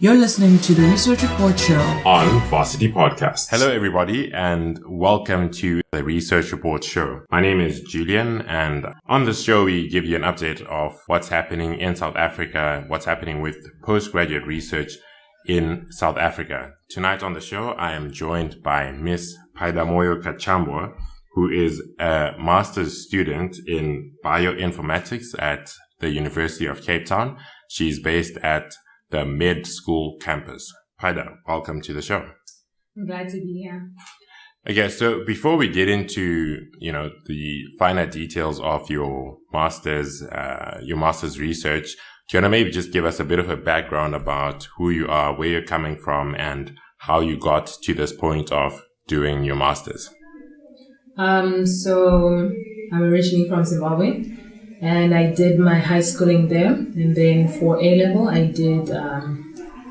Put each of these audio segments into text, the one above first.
You're listening to the Research Report Show on Varsity Podcast. Hello, everybody, and welcome to the Research Report Show. My name is Julian, and on this show, we give you an update of what's happening in South Africa, what's happening with postgraduate research in South Africa. Tonight on the show, I am joined by Miss Paidamoyo Kachambwa, who is a master's student in bioinformatics at the University of Cape Town. She's based at the Med School campus. Paida, welcome to the show. I'm glad to be here. Okay, so before we get into, the finer details of your master's research, do you want to maybe just give us a bit of a background about who you are, where you're coming from, and how you got to this point of doing your master's? So I'm originally from Zimbabwe. And I did my high schooling there. And then for A-level, I did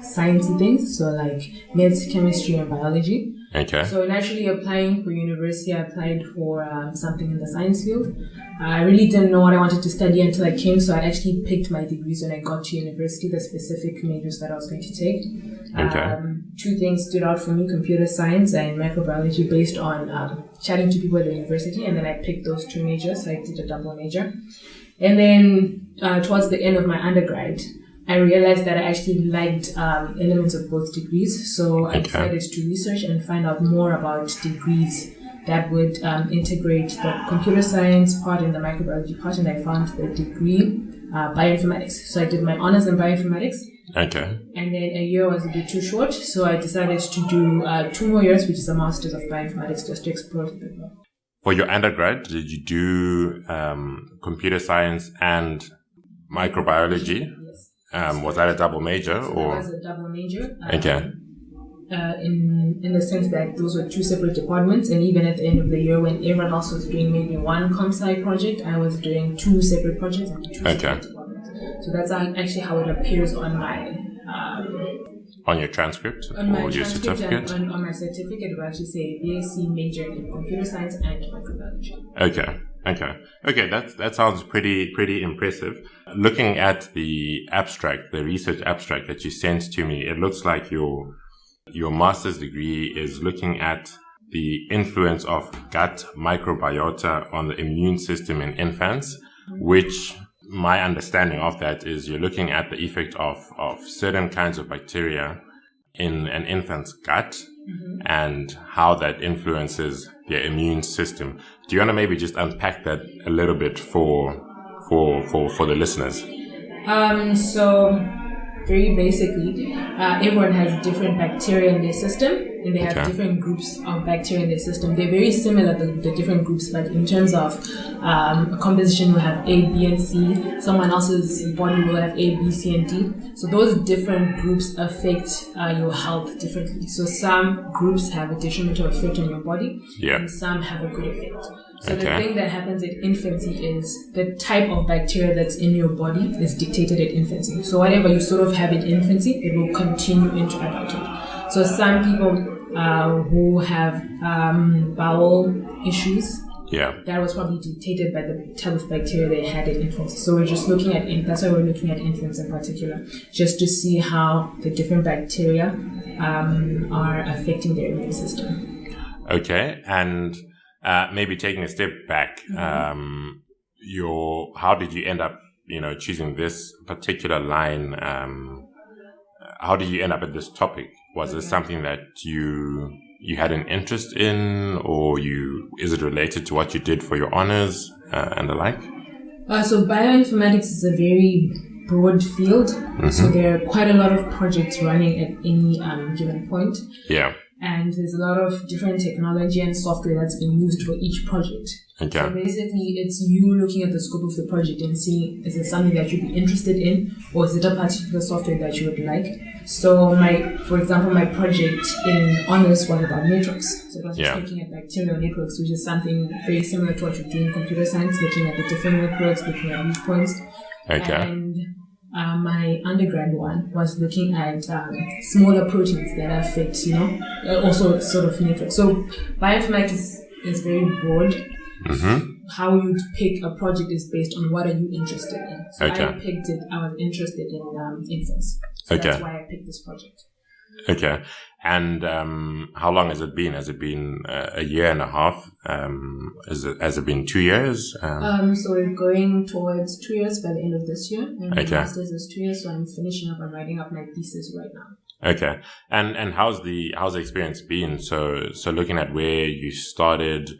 sciencey things. So like maths, chemistry, and biology. Okay. So naturally applying for university, I applied for something in the science field. I really didn't know what I wanted to study until I came. So I actually picked my degrees when I got to university, the specific majors that I was going to take. Okay. Two things stood out for me, computer science and microbiology, based on chatting to people at the university. And then I picked those two majors. So I did a double major. And then towards the end of my undergrad, I realized that I actually liked elements of both degrees. So I decided to research and find out more about degrees that would integrate the computer science part and the microbiology part. And I found the degree bioinformatics. So I did my honors in bioinformatics. Okay. And then a year was a bit too short. So I decided to do 2 more years, which is a master's of bioinformatics, just to explore it a bit more. For your undergrad, did you do computer science and microbiology? Yes. Was that a double major? So or? That was a double major. Okay. In the sense that those were two separate departments, and even at the end of the year, when everyone else was doing maybe one ComSci project, I was doing two separate projects and two separate departments. So that's actually how it appears on my on your transcript or your certificate? On my certificate, it will actually say BSc major in computer science and microbiology. Okay. That sounds pretty impressive. Looking at the abstract, the research abstract that you sent to me, it looks like your master's degree is looking at the influence of gut microbiota on the immune system in infants, which my understanding of that is you're looking at the effect of certain kinds of bacteria in an infant's gut and how that influences their immune system. Do you want to maybe just unpack that a little bit for the listeners? So very basically, everyone has different bacteria in their system, and they have different groups of bacteria in their system. They're very similar, the different groups, but in terms of a composition, will have A, B, and C. Someone else's body will have A, B, C, and D. So those different groups affect your health differently. So some groups have a detrimental effect on your body, and some have a good effect. So the thing that happens at infancy is the type of bacteria that's in your body is dictated at infancy. So whatever you sort of have in infancy, it will continue into adulthood. So some people who have bowel issues, that was probably dictated by the type of bacteria they had at infancy. So we're just looking at, that's why we're looking at infants in particular, just to see how the different bacteria are affecting their immune system. Okay, and maybe taking a step back, how did you end up, choosing this particular line? How did you end up at this topic? Was this something that you had an interest in, or is it related to what you did for your honors and the like? So bioinformatics is a very broad field. So there are quite a lot of projects running at any given point. Yeah. And there's a lot of different technology and software that's being used for each project. Okay. So basically, it's you looking at the scope of the project and seeing, is it something that you'd be interested in, or is it a particular software that you would like? So for example, my project in honors was about networks. So I was just looking at bacterial networks, which is something very similar to what you do in computer science, looking at the different networks, looking at weak points. Okay. And my undergrad one was looking at smaller proteins that affect, also sort of networks. So bioinformatics is very broad. how you pick a project is based on what are you interested in. So I was interested in infants. So that's why I picked this project. Okay. And how long has it been? Has it been a year and a half? Has it been 2 years? So we're going towards 2 years by the end of this year. And my master's is 2 years, so I'm finishing up and writing up my thesis right now. Okay. And how's the experience been? So looking at where you started,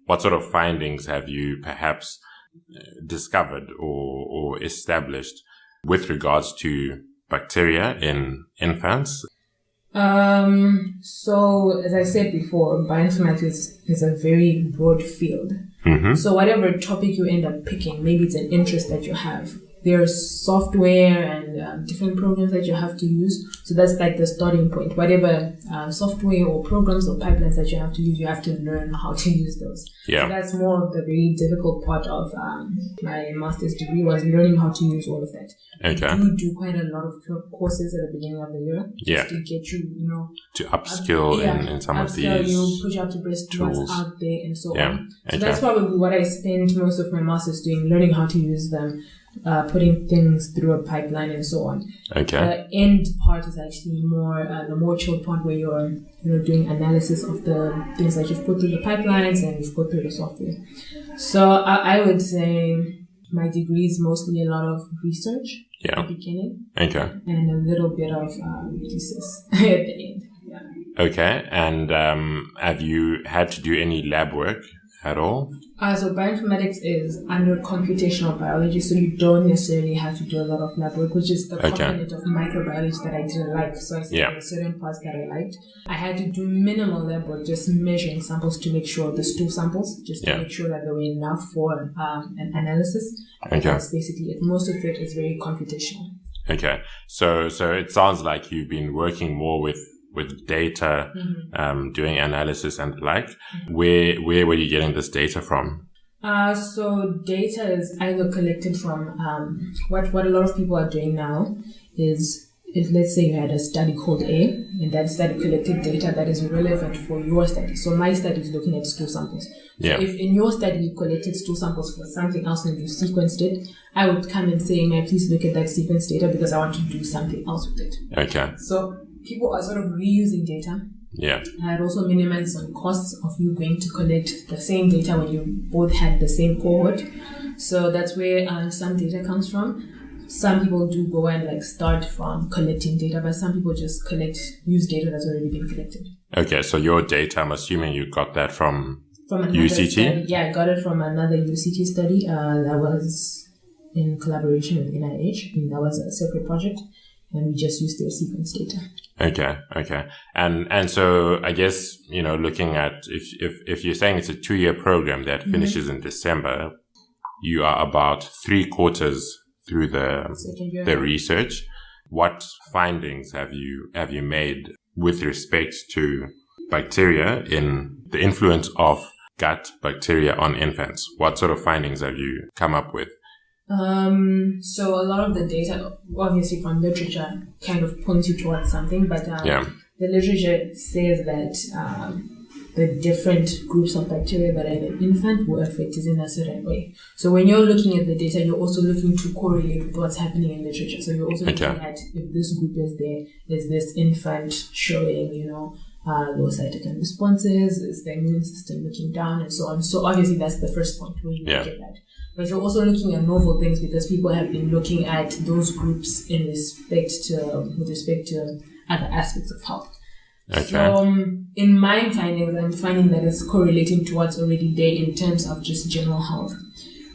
what sort of findings have you perhaps discovered or established with regards to bacteria in infants? So as I said before, bioinformatics is a very broad field. Mm-hmm. So whatever topic you end up picking, maybe it's an interest that you have. There's software and different programs that you have to use. So that's like the starting point. Whatever software or programs or pipelines that you have to use, you have to learn how to use those. Yeah. So that's more of the very difficult part of my master's degree, was learning how to use all of that. Okay. You do quite a lot of courses at the beginning of the year just to get you, to upskill in some of these you push up to breast tools. what's out there and so Yeah. on. So that's probably what I spent most of my master's doing, learning how to use them. Putting things through a pipeline and so on. Okay. The end part is actually more the more chilled part, where you're doing analysis of the things that you've put through the pipelines and you've put through the software. So I would say my degree is mostly a lot of research at the beginning. Okay. And a little bit of thesis at the end. Yeah. Okay. And have you had to do any lab work at all? So bioinformatics is under computational biology, so you don't necessarily have to do a lot of lab work, which is the component of microbiology that I didn't like. So I said there were certain parts that I liked. I had to do minimal lab work, just measuring samples to make sure, the stool samples, just to make sure that they were enough for an analysis. That's basically it. Most of it is very computational. Okay. So it sounds like you've been working more with data, doing analysis and the like. Where were you getting this data from? So data is either collected from, what a lot of people are doing now is let's say you had a study called A, and that study collected data that is relevant for your study. So my study is looking at stool samples. So if in your study you collected stool samples for something else and you sequenced it, I would come and say, may I please look at that sequence data because I want to do something else with it. Okay. So people are sort of reusing data. Yeah. And it also minimizes on costs of you going to collect the same data when you both had the same cohort. So that's where some data comes from. Some people do go and start from collecting data, but some people just use data that's already been collected. Okay, so your data, I'm assuming you got that from another UCT? Study. Yeah, I got it from another UCT study that was in collaboration with NIH. And that was a separate project, and we just used their sequence data. Okay. And so I guess, looking at, if you're saying it's a 2-year program that finishes in December, you are about 3/4 through the research. What findings have you made with respect to bacteria, in the influence of gut bacteria on infants? What sort of findings have you come up with? So a lot of the data, obviously from literature, kind of points you towards something, but the literature says that the different groups of bacteria that are in an infant were affected in a certain way. So when you're looking at the data, you're also looking to correlate with what's happening in literature. So you're also looking at, if this group is there, is this infant showing, low cytokine responses, is the immune system looking down, and so on. So obviously that's the first point where you look at that. But you're also looking at novel things, because people have been looking at those groups with respect to other aspects of health. Okay. So in my findings, I'm finding that it's correlating to what's already there in terms of just general health.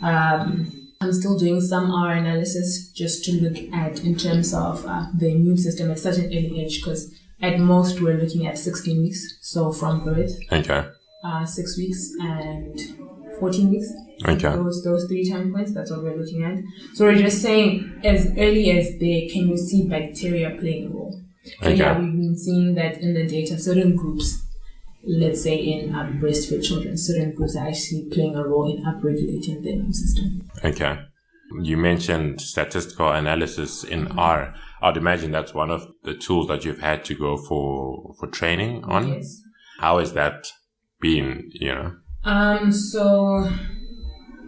I'm still doing some R analysis just to look at in terms of the immune system at such an early age, because at most we're looking at 16 weeks. So from birth, 6 weeks and 14 weeks. Okay. Those 3 time points, that's what we're looking at. So we're just saying, as early as there, can you see bacteria playing a role? So we've been seeing that in the data, certain groups, let's say in breastfed children, certain groups are actually playing a role in upregulating the immune system. Okay. You mentioned statistical analysis in R. I'd imagine that's one of the tools that you've had to go for training on. Yes. How has that been, So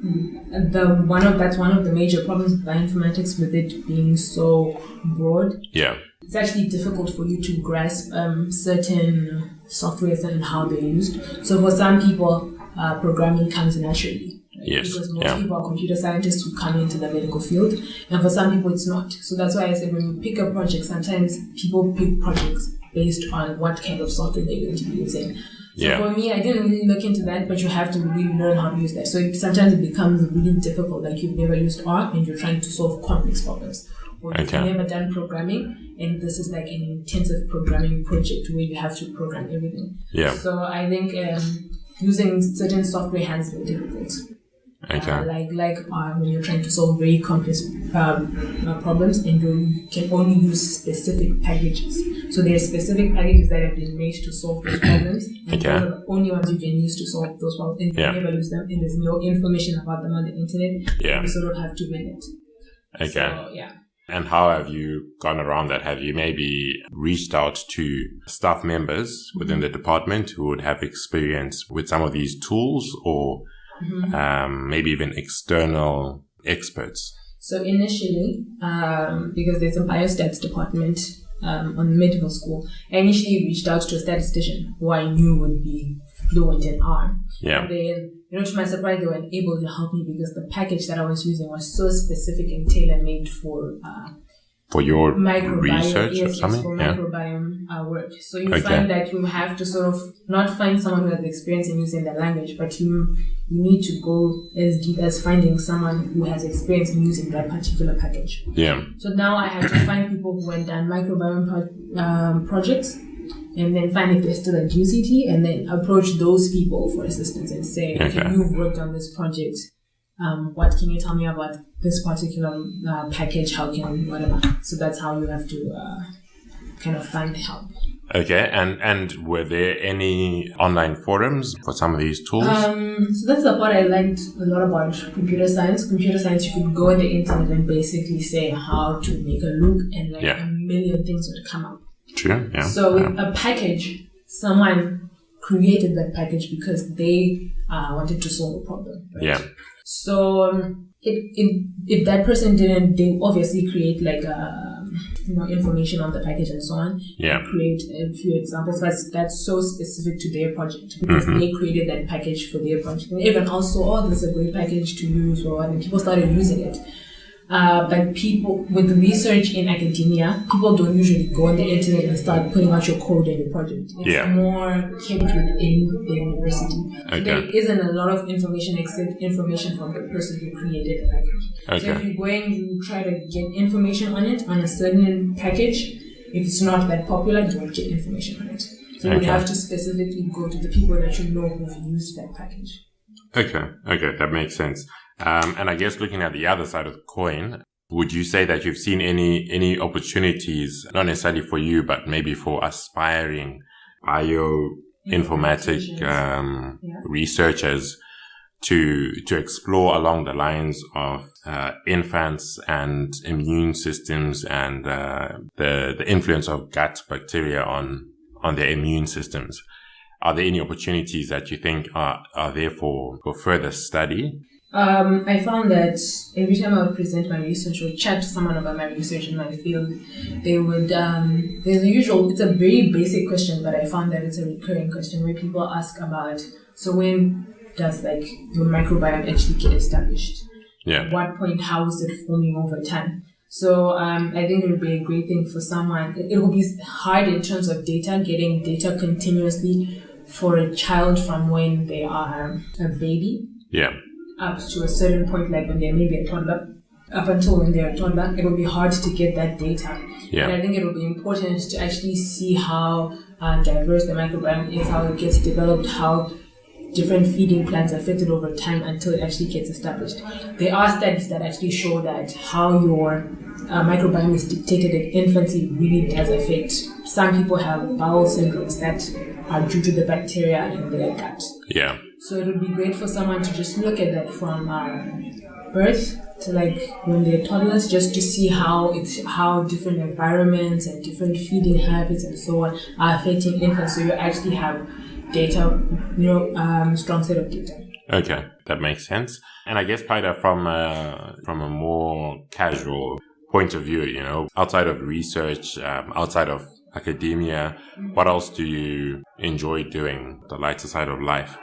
That's one of the major problems with bioinformatics, with it being so broad. Yeah. It's actually difficult for you to grasp certain softwares and how they're used. So for some people, programming comes naturally. Yes. Because most people are computer scientists who come into the medical field, and for some people it's not. So that's why I said when you pick a project, sometimes people pick projects based on what kind of software they're going to be using. So for me, I didn't really look into that, but you have to really learn how to use that. So sometimes it becomes really difficult, like you've never used R and you're trying to solve complex problems. Or you've never done programming, and this is like an intensive programming project where you have to program everything. Yeah. So I think using certain software has been difficult. Okay. Like when you're trying to solve very complex problems, and you can only use specific packages. So there are specific packages that have been made to solve those problems, and those are the only ones you can use to solve those problems. And you never use them, and there's no information about them on the internet. Yeah. You sort of have to win it. Okay. So, yeah. And how have you gone around that? Have you maybe reached out to staff members within the department who would have experience with some of these tools, or maybe even external experts? So initially, because there's a biostats department on medical school, I initially reached out to a statistician who I knew would be fluent in R. Yeah. And then, to my surprise, they were able to help me because the package that I was using was so specific and tailor-made for your microbiome research or something? for microbiome work. So you find that you have to sort of not find someone who has experience in using the language, but you need to go as deep as finding someone who has experience in using that particular package. Yeah. So now I have to find people who have done microbiome projects, and then find if they're still at UCT, and then approach those people for assistance and say, okay, you've worked on this project. What can you tell me about this particular package? How can whatever? So that's how you have to kind of find help. Okay, and were there any online forums for some of these tools? So that's the part I liked a lot about computer science. Computer science, you could go on the internet and basically say how to make a loop, and a million things would come up. True. Yeah. So with a package, someone created that package because they wanted to solve a problem. Right? Yeah. So if that person didn't, they obviously create information on the package and so on. Yeah. Create a few examples, but that's so specific to their project because they created that package for their project, and everyone else saw, this is a great package to use, and people started using it. But people with research in academia, people don't usually go on the internet and start putting out your code in your project. It's more kept within the university. So there isn't a lot of information except information from the person who created the package. So if you go and you try to get information on it, on a certain package, if it's not that popular, you won't get information on it. So you have to specifically go to the people that you know who've used that package. Okay, that makes sense. And I guess looking at the other side of the coin, would you say that you've seen any opportunities, not necessarily for you, but maybe for aspiring bioinformatic researchers to explore along the lines of infants and immune systems and the influence of gut bacteria on their immune systems? Are there any opportunities that you think are there for further study? I found that every time I would present my research or chat to someone about my research in my field, they would, there's a usual, it's a very basic question, but I found that it's a recurring question where people ask about, so when does your microbiome actually get established? Yeah. At what point, how is it forming over time? So I think it would be a great thing for someone. It will be hard in terms of getting data continuously for a child from when they are a baby. Yeah. Up to a certain point, like when they're maybe a toddler, up until when they're a toddler, it will be hard to get that data. Yeah. And I think it will be important to actually see how diverse the microbiome is, how it gets developed, how different feeding plans are affected over time until it actually gets established. There are studies that actually show that how your microbiome is dictated in infancy really does affect. Some people have bowel syndromes that are due to the bacteria in their gut. Yeah. So it would be great for someone to just look at that from birth to when they're toddlers, just to see how different environments and different feeding habits and so on are affecting infants. So you actually have data, strong set of data. Okay, that makes sense. And I guess, Paida, from a more casual point of view, outside of research, outside of academia, what else do you enjoy doing, the lighter side of life?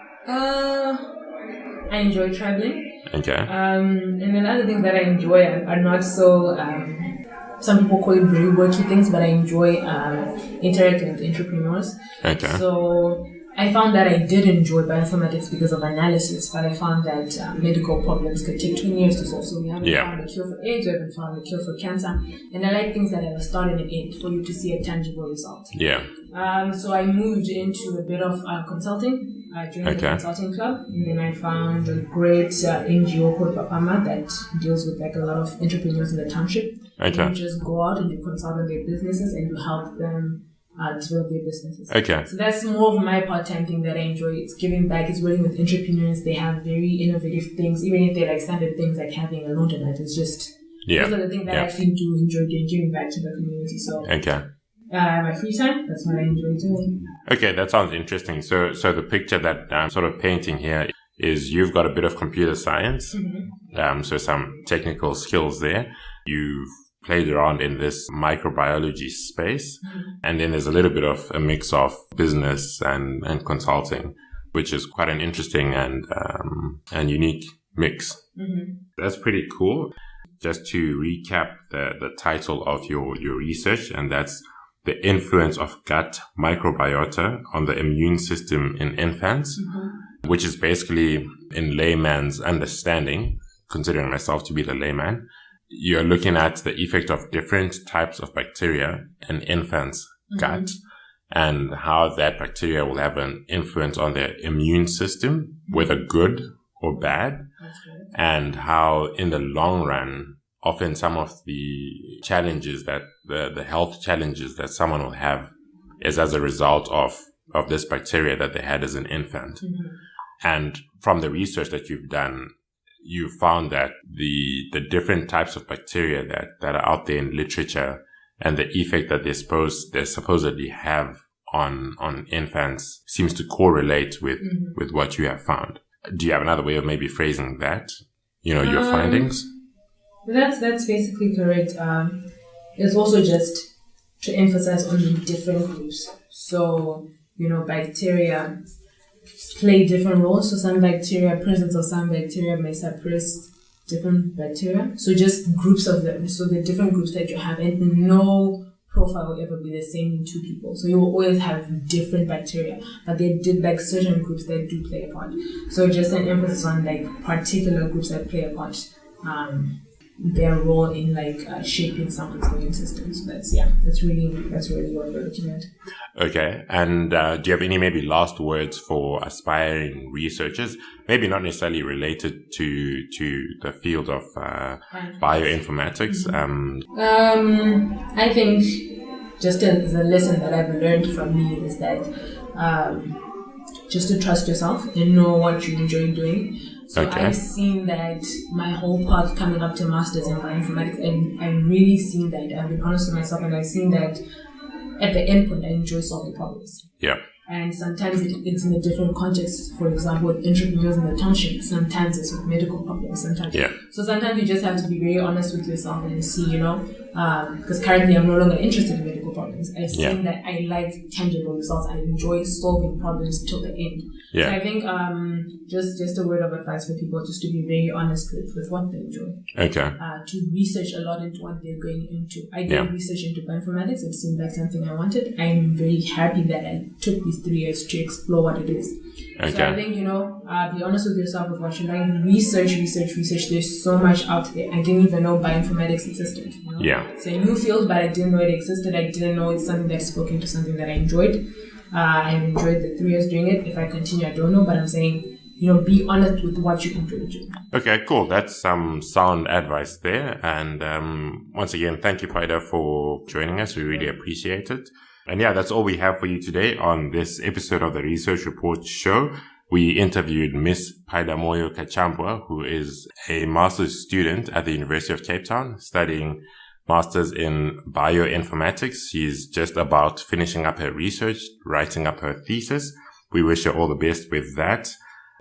I enjoy traveling. Okay. And then other things that I enjoy are not so, some people call it very worky things, but I enjoy interacting with entrepreneurs. Okay. So I found that I did enjoy bioinformatics because of analysis, but I found that medical problems could take 20 years to solve. So we haven't found a cure for AIDS, we haven't found a cure for cancer. And I like things that have a start and an end for you to see a tangible result. Yeah. So I moved into a bit of consulting. I joined the consulting club, and then I found a great NGO called Papama that deals with like a lot of entrepreneurs in the township. Okay. You just go out and you consult on their businesses and you help them develop their businesses. Okay. So that's more of my part-time thing that I enjoy. It's giving back. It's working with entrepreneurs. They have very innovative things, even if they're like standard things like having a laundromat. It's just those are the things that I actually do enjoy doing, giving back to the community. So my free time, that's what I enjoy doing. Okay, that sounds interesting. So the picture that I'm sort of painting here is you've got a bit of computer science, so some technical skills there. You've played around in this microbiology space, and then there's a little bit of a mix of business and consulting, which is quite an interesting and unique mix. That's pretty cool. Just to recap the title of your research, and that's the influence of gut microbiota on the immune system in infants, which is basically, in layman's understanding, considering myself to be the layman, you're looking at the effect of different types of bacteria in infants' gut and how that bacteria will have an influence on their immune system, whether good or bad, and how in the long run, often some of the challenges that the health challenges that someone will have is as a result of this bacteria that they had as an infant. And from the research that you've done, you found that the different types of bacteria that are out there in literature and the effect that they supposedly have on infants seems to correlate with what you have found. Do you have another way of maybe phrasing that? Your findings? That's basically correct. It's also just to emphasize on the different groups. So, bacteria play different roles. So presence of some bacteria may suppress different bacteria. So just groups of them. So the different groups that you have, and no profile will ever be the same in two people. So you will always have different bacteria, but they did like certain groups that do play a part. So just an emphasis on like particular groups that play a part. Their role in shaping someone's immune system. So that's really what we're looking at. Okay. And do you have any maybe last words for aspiring researchers? Maybe not necessarily related to the field of bioinformatics. I think just as a lesson that I've learned from me is that just to trust yourself and know what you enjoy doing. So I've seen that my whole path coming up to masters in bioinformatics, and I've really seen that. I've been honest with myself, and I've seen that at the end point, I enjoy solving problems. Yeah. And sometimes it's in a different context. For example, with entrepreneurs in the township, sometimes it's with medical problems. So sometimes you just have to be very honest with yourself and see, because currently I'm no longer interested in medical problems. I've seen that I like tangible results. I enjoy solving problems till the end. Yeah. So I think just a word of advice for people, just to be very honest with what they enjoy. Okay. To research a lot into what they're going into. I did research into bioinformatics. It seemed like something I wanted. I'm very happy that I took these 3 years to explore what it is. Okay. So I think, be honest with yourself with what you like. Research. There's so much out there. I didn't even know bioinformatics existed. Yeah. It's a new field, but I didn't know it existed. I didn't know it's something that spoke into something that I enjoyed. I enjoyed the 3 years doing it. If I continue, I don't know, but I'm saying, be honest with what you enjoy doing. Okay, cool. That's some sound advice there. And once again, thank you, Paida, for joining us. We really appreciate it. And that's all we have for you today on this episode of the Research Report Show. We interviewed Miss Paidamoyo Kachambwa, who is a master's student at the University of Cape Town, studying master's in bioinformatics. She's just about finishing up her research, writing up her thesis, we wish you all the best with that.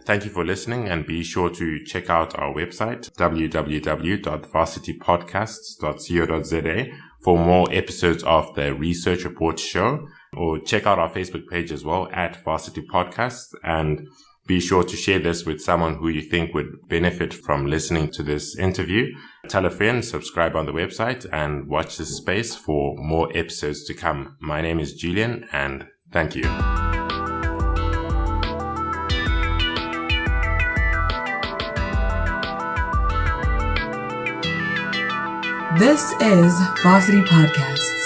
Thank you for listening, and be sure to check out our website, www.varsitypodcasts.co.za, for more episodes of the Research Report show, or check out our Facebook page as well at Varsity Podcasts, and be sure to share this with someone who you think would benefit from listening to this interview. Tell a friend, subscribe on the website, and watch this space for more episodes to come. My name is Julian, and thank you. This is Varsity Podcast.